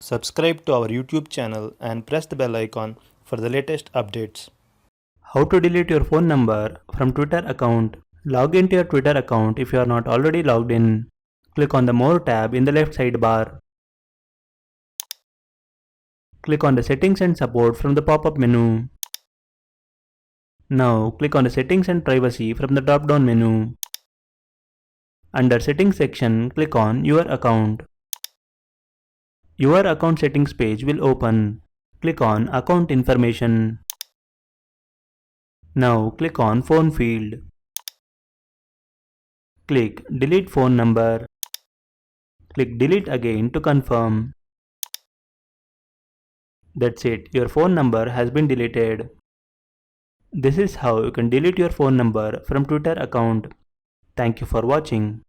Subscribe to our YouTube channel and press the bell icon for the latest updates. How to delete your phone number from Twitter account. Log into your Twitter account if you are not already logged in. Click on the More tab in the left sidebar. Click on the Settings and Support from the pop-up menu. Now click on the Settings and Privacy from the drop-down menu. Under Settings section, click on Your Account. Your account settings page will open. Click on Account Information. Now click on Phone field. Click Delete phone number. Click Delete again to confirm. That's it, your phone number has been deleted. This is how you can delete your phone number from Twitter account. Thank you for watching.